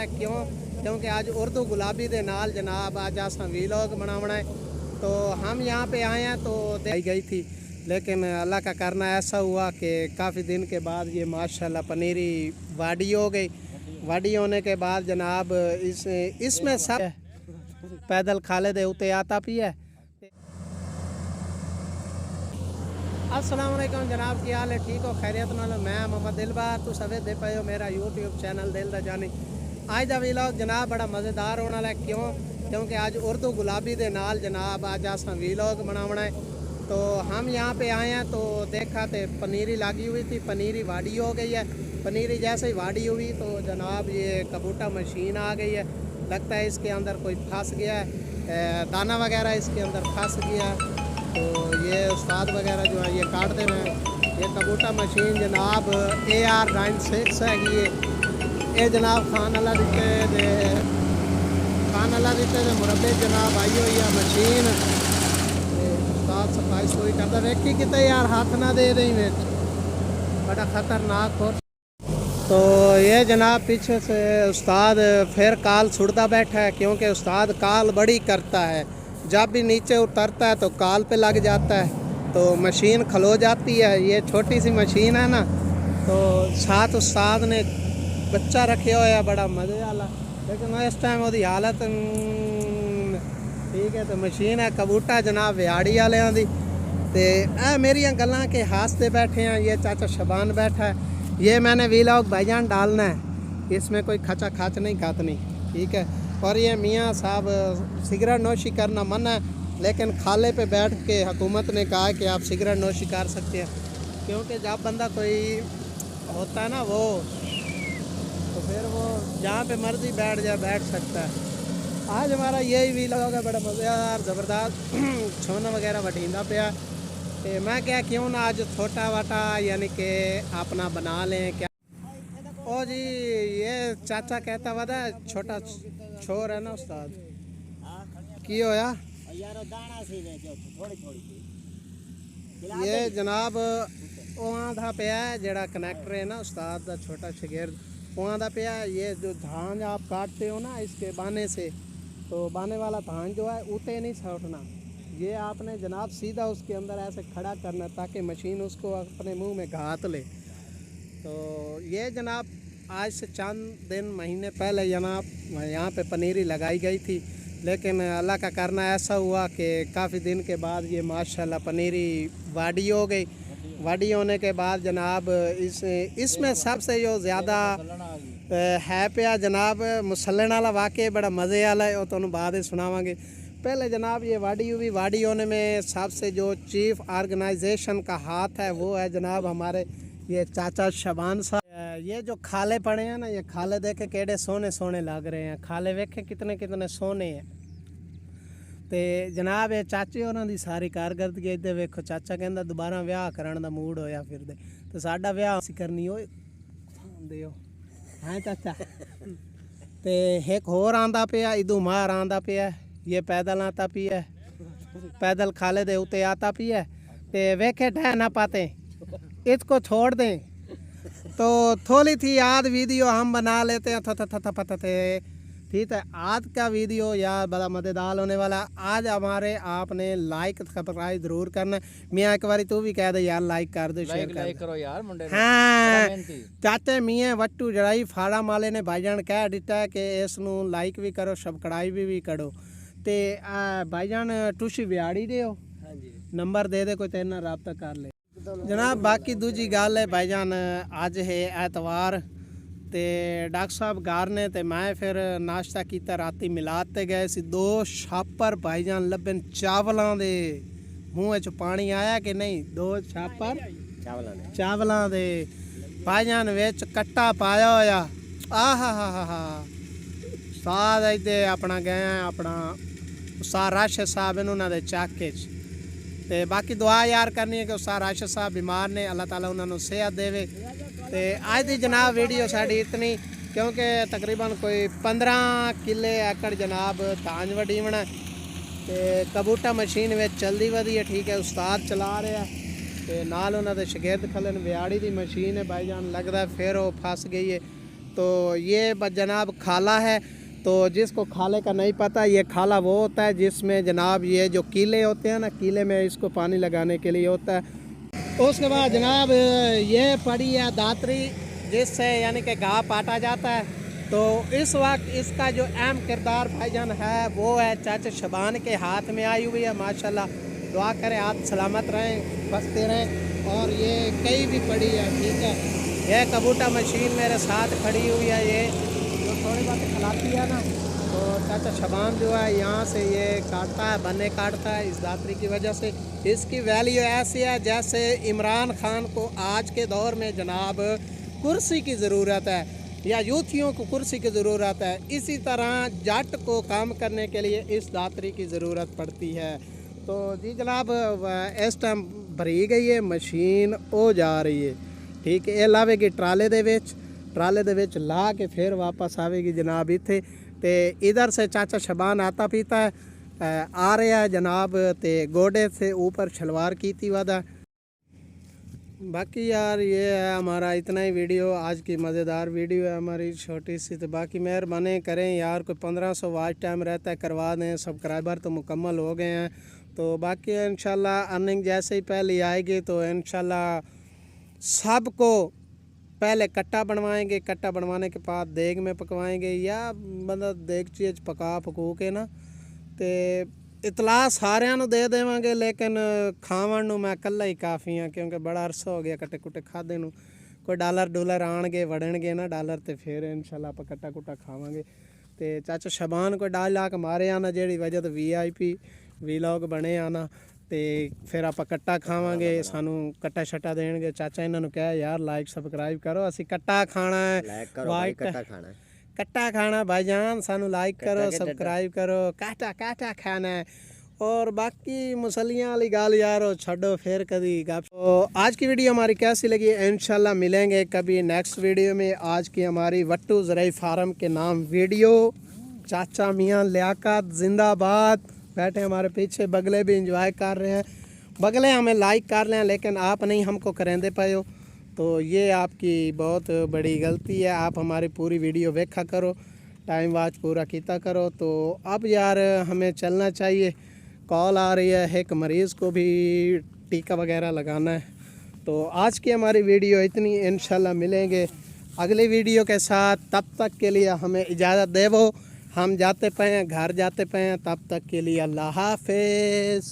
है। क्यों? क्योंकि आज उर्दू गुलाबी दे नाल जनाब आज असा वीलॉग बनावना है, तो हम यहाँ पे आए हैं। तो आई गई थी, लेकिन अल्लाह का करना ऐसा हुआ कि काफ़ी दिन के बाद ये माशाल्लाह पनीरी वाडी हो गई। वाडी होने के बाद जनाब इसमें सब पैदल खाले दे उते आता भी है। अस्सलाम वालेकुम जनाब, की हाल है? ठीक हो? खैरियत नाल? मैं मोहम्मद दिलबार, तुम सवे दे पे हो मेरा यूट्यूब चैनल दिल दा जानी। आज का वीलॉग जनाब बड़ा मज़ेदार होने वाला है। क्यों? क्योंकि आज उर्दू गुलाबी दे नाल जनाब आज असा वीलॉग बनावना है। तो हम यहाँ पे आए हैं, तो देखा तो पनीरी लगी हुई थी, पनीरी वाडी हो गई है। पनीरी जैसे ही वाडी हुई तो जनाब ये कबूटा मशीन आ गई है। लगता है इसके अंदर कोई फंस गया है, दाना वगैरह इसके अंदर फंस गया है। तो ये उस्ताद वगैरह जो है ये काट दे रहे हैं। ये कबूटा मशीन जनाब AR96 है। ये जनाब खान अल्लाह दिते दे मुरब्बे जनाब आई हुई है मशीन। उस्ताद सफाई सफाई करता वेखी किते यार हाथ ना दे रही में, बड़ा ख़तरनाक हो। तो ये जनाब पीछे से उस्ताद फिर काल छुड़ता बैठा है, क्योंकि उस्ताद काल बड़ी करता है। जब भी नीचे उतरता है तो काल पे लग जाता है, तो मशीन खलो जाती है। ये छोटी सी मशीन है ना, तो साथ उस्ताद ने बच्चा रखे हुआ है बड़ा मज़े वाला, लेकिन इस टाइम वो हालत ठीक है। तो मशीन है कबूटा जनाब व्याड़ी वाले दी। तो मेरिया गल्लां के हासते बैठे हैं। ये चाचा शबान बैठा है। ये मैंने वीलॉग भाईजान डालना है, इसमें कोई खचा खाच नहीं काटनी, ठीक है। और ये मियाँ साहब सिगरेट नोशी करना मना है, लेकिन खाले पे बैठ के हुकूमत ने कहा है कि आप सिगरेट नोशी कर सकते हैं, क्योंकि जब बंदा कोई होता है ना वो, तो फिर वो जहाँ पे मर्जी बैठ सकता है। आज हमारा यही वीलॉग है, बड़ा मज़ेदार ज़बरदस्त छोना वगैरह वटींदा पे। तो मैं क्या क्यों ना आज छोटा वाटा यानी कि अपना बना लें क्या। ओ जी ये चाचा कहता हुआ था छोटा छोर है ना उस्ताद की होया ये जनाब वहाँ था पे है जड़ा कनेक्टर है ना उस्ताद का छोटा शगिर्द वहाँ था पे है। ये जो धान आप काटते हो ना इसके बाने से, तो बाने वाला धान जो है उते नहीं छौटना, ये आपने जनाब सीधा उसके अंदर ऐसे खड़ा करना ताकि मशीन उसको अपने मुंह में घात ले। तो ये जनाब आज से चंद दिन महीने पहले जनाब यहाँ पे पनीरी लगाई गई थी, लेकिन अल्लाह का करना ऐसा हुआ कि काफ़ी दिन के बाद ये माशाल्लाह पनीरी वाडी हो गई। वाडी होने के बाद जनाब इसमें सबसे जो ज़्यादा है पे जनाब मुसलन वाला वाक़ई बड़ा मज़े वाला है, वो तो बाद ही सुनावांगे। पहले जनाब ये वाडी हुई, वाडी होने में सबसे जो चीफ ऑर्गेनाइजेशन का हाथ है वो है जनाब हमारे ये चाचा शबान साहब। ये जो खाले पड़े हैं ना, ये खाले देखे केड़े सोने सोने लग रहे हैं, खाले वेखे कितने कितने सोने हैं। तो जनाब ये चाचे उन्होंने सारी कारकर्दगी इधर वेखो। चाचा कहता दोबारा विआह करने का मूड होया फिर दे, तो साडा विआह असीं करनी हो दियो हैं चाचा। तो एक होर आंदा पिया इदू मार आंदा पिया, ये पैदल आता पिया, पैदल खाले दे उते आता पिया। ते वेखे ठह ना पाते, इसको छोड़ दें तो थोड़ी थी याद वीडियो हम बना लेते हैं थे, ठीक है। आज का वीडियो यार बड़ा मज़ेदार होने वाला। आज हमारे आपने लाइक सब्सक्राइब जरूर करना। मियाँ एक बारी तू भी कह दे यार लाइक कर दो, शेयर करो यार मुंडे। हाँ चाचे मियाँ वट्टू जड़ाई फाड़ा माले ने भाईजान कह दिता है कि इसनू लाइक भी करो सब्सक्राइब भी करो। तो भाईजान तुसी व्याड़ी दे हो, नंबर दे दे कोई तेरे नाल रब्ता कर ले जनाब। बाकी दूजी गल है भाईजान अज है ऐतवार, तो डॉक्टर साहब घर ने ते मैं फिर नाश्ता किया राती मिलाद ते गए सी। 2 छापर भाईजान लब्बन चावलों दे, मूँह च पानी आया कि नहीं। 2 छापर चावलों दे भाईजान विच कट्टा पाया होया, आहा साद इधे अपना गए अपना उस्ताद राशिद साहब इन्होंने दे चाके च। ते बाकी दुआ यार करनी है कि उस्ताद राशिद साहब बीमार ने, अल्लाह ताला उन्होंने सेहत देवे। तो अज की जनाब वीडियो साड़ी इतनी, क्योंकि तकरीबन कोई 15 किले एकड़ जनाब धान वडीवना। तो कबूटा मशीन में चलती वधी है, ठीक है, उस्ताद चला रहा है। तो नाल उन्होंने शगिर्द खलन व्याड़ी की मशीन है भाईजान, लगता फिर वो फस गई है। तो ये जनाब खाला है। तो जिसको खाले का नहीं पता, ये खाला वो होता है जिसमें जनाब ये जो कीले होते हैं ना, कीले में इसको पानी लगाने के लिए होता है। उसके बाद जनाब ये पड़ी है दातरी, जिससे यानी कि घाह पाटा जाता है। तो इस वक्त इसका जो अहम किरदार भाईजान है वो है चाचा शबान के हाथ में आई हुई है। माशाल्लाह, दुआ करें हाथ सलामत रहें, बचते रहें। और ये कई भी पड़ी है, ठीक है। यह कबूटा मशीन मेरे साथ खड़ी हुई है, ये जो थोड़ी बहुत खिलाती है ना, तो चाचा शबान जो है यहाँ से ये काटता है, बन्ने काटता है इस दातरी की वजह से। इसकी वैल्यू ऐसी है जैसे इमरान खान को आज के दौर में जनाब कुर्सी की ज़रूरत है, या यूथियों को कुर्सी की ज़रूरत है, इसी तरह जट को काम करने के लिए इस दातरी की ज़रूरत पड़ती है। तो जी जनाब, इस टाइम भरी गई है मशीन, हो जा रही है, ठीक है। ये लावेगी ट्राले दे विच ला के फिर वापस आवेगी जनाब इत्थे। ते इधर से चाचा शबान आता पीता है आ रहा है जनाब, ते गोडे से ऊपर शलवार की थी वादा। बाकी यार ये है हमारा इतना ही वीडियो, आज की मज़ेदार वीडियो है हमारी छोटी सी। तो बाकी मेहरबानी करें यार, कोई 1500 वॉच टाइम रहता है, करवा दें। सब्सक्राइबर तो मुकम्मल हो गए हैं। तो बाकी इंशाल्लाह अर्निंग जैसे ही पहले आएगी तो इंशाल्लाह सबको पहले कट्टा बनवाएंगे, कट्टा बनवाने के बाद देग में पकवाएंगे, या मतलब देगची पका पकू के ना ते इतला सारिਆਂ ਨੂੰ ਦੇ ਦੇਵਾਂਗੇ। लेकिन ਖਾਵਣ ਨੂੰ मैं कल्ला ही काफ़ी हाँ, क्योंकि बड़ा अरसा हो गया कट्टे कुट्टे खादे ਨੂੰ। कोई डॉलर आणगे वड़नगे ना डॉलर, तो फिर इंशाल्लाह आप कट्टा कुट्टा खावांगे। तो चाचा शबान कोई डाल ला के मारे आना, जेड़ी वजह तो VIP व्लॉग बने आना, तो फिर आप कट्टा खावांगे, सानू कट्टा शट्टा देंगे। चाचा इन्होंने कहा यार लाइक सबसक्राइब करो, असी कट्टा खाना है, कट्टा खाना भाईजान, सानू लाइक करो, सब्सक्राइब करो, काटा खाना है। और बाकी मुसलियाँ वाली गाल यार छो फिर कभी गप। तो आज की वीडियो हमारी कैसी लगी, इंशाल्लाह मिलेंगे कभी नेक्स्ट वीडियो में। आज की हमारी वट्टू ज़राई फार्म के नाम वीडियो, चाचा मियाँ लियाकत जिंदाबाद बैठे हमारे पीछे, बगले भी इंजॉय कर रहे हैं। बगले हमें लाइक कर रहे हैं लेकिन आप नहीं हमको करेंदे पाए हो, तो ये आपकी बहुत बड़ी गलती है। आप हमारी पूरी वीडियो देखा करो, टाइम वाच पूरा किया करो। तो अब यार हमें चलना चाहिए, कॉल आ रही है, एक मरीज़ को भी टीका वगैरह लगाना है। तो आज की हमारी वीडियो इतनी, इंशाल्लाह मिलेंगे अगली वीडियो के साथ। तब तक के लिए हमें इजाज़त देवो, हम जाते पे हैं, घर जाते पे हैं। तब तक के लिए अल्लाह हाफिज़।